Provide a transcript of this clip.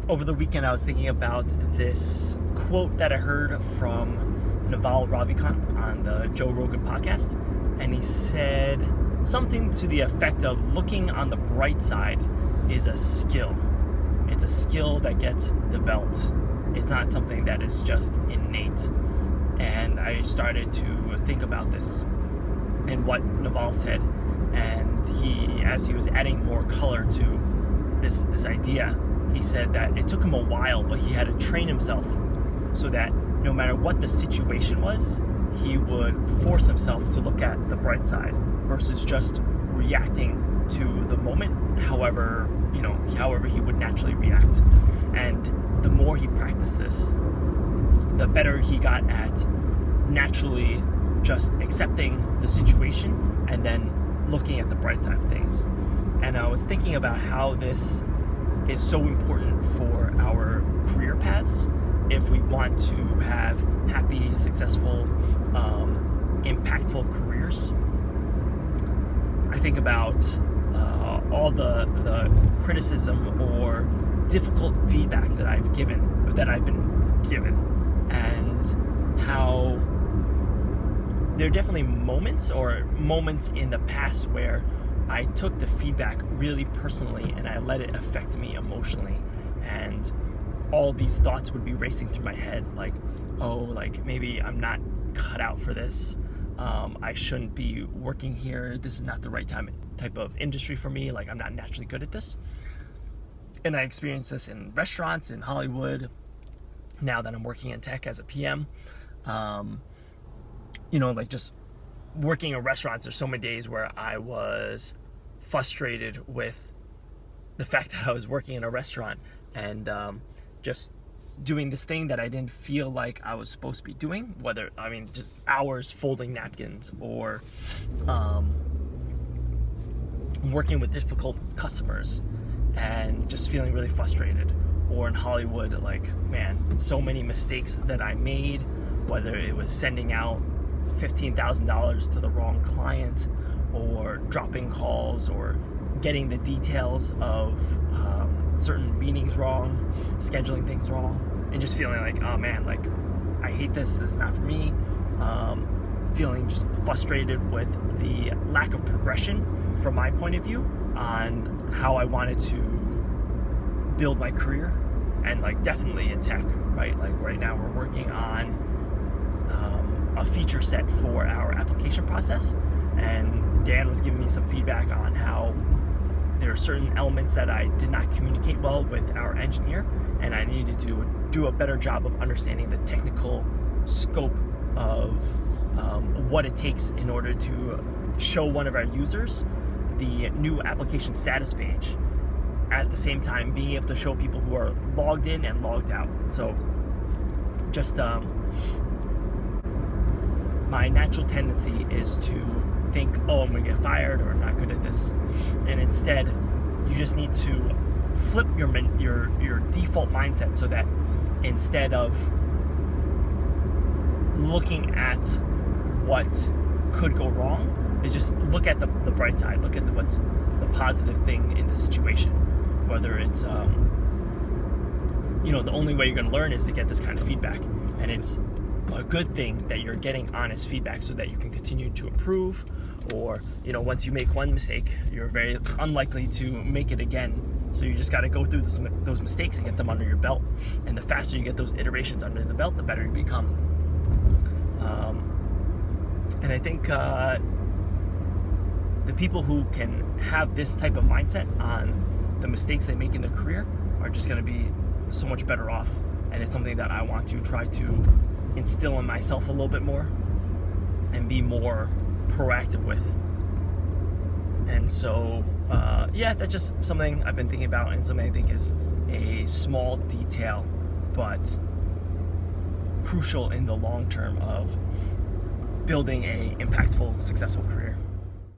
over the weekend I was thinking about this quote that I heard from Naval Ravikant on the Joe Rogan podcast, and he said something to the effect of looking on the bright side is a skill. It's a skill that gets developed. It's not something that is just innate. And I started to think about this and what Naval said, and as he was adding more color to this idea, he said that it took him a while, but he had to train himself so that no matter what the situation was, he would force himself to look at the bright side versus just reacting to the moment, however he would naturally react. And the more he practiced this, the better he got at naturally just accepting the situation and then looking at the bright side of things. And I was thinking about how this is so important for our career paths if we want to have happy, successful, impactful careers. I think about all the criticism or difficult feedback that I've been given, and how there are definitely moments in the past where I took the feedback really personally and I let it affect me emotionally, and all these thoughts would be racing through my head, like, maybe I'm not cut out for this. I shouldn't be working here. This is not the right type of industry for me. Like, I'm not naturally good at this. And I experienced this in restaurants, in Hollywood, now that I'm working in tech as a PM. Just working in restaurants, there's so many days where I was frustrated with the fact that I was working in a restaurant and just doing this thing that I didn't feel like I was supposed to be doing, just hours folding napkins or working with difficult customers and just feeling really frustrated. Or in Hollywood, so many mistakes that I made, whether it was sending out $15,000 to the wrong client, or dropping calls, or getting the details of certain meetings wrong, scheduling things wrong, and just feeling like, oh man, I hate this is not for me. Feeling just frustrated with the lack of progression from my point of view on how I wanted to build my career. And definitely in tech, right? Right now we're working on a feature set for our application process, and Dan was giving me some feedback on how there are certain elements that I did not communicate well with our engineer, and I needed to do a better job of understanding the technical scope of what it takes in order to show one of our users the new application status page, at the same time being able to show people who are logged in and logged out. So just my natural tendency is to think, I'm gonna get fired, or I'm not good at this. And instead, you just need to flip your default mindset so that instead of looking at what could go wrong, is just look at the bright side, look at what's the positive thing in the situation. Whether it's, the only way you're going to learn is to get this kind of feedback. And it's a good thing that you're getting honest feedback so that you can continue to improve. Or, once you make one mistake, you're very unlikely to make it again. So you just got to go through those mistakes and get them under your belt. And the faster you get those iterations under the belt, the better you become. And I think the people who can have this type of mindset on the mistakes they make in their career are just going to be so much better off. And it's something that I want to try to instill in myself a little bit more and be more proactive with. And so, that's just something I've been thinking about, and something I think is a small detail, but crucial in the long term of building a impactful, successful career.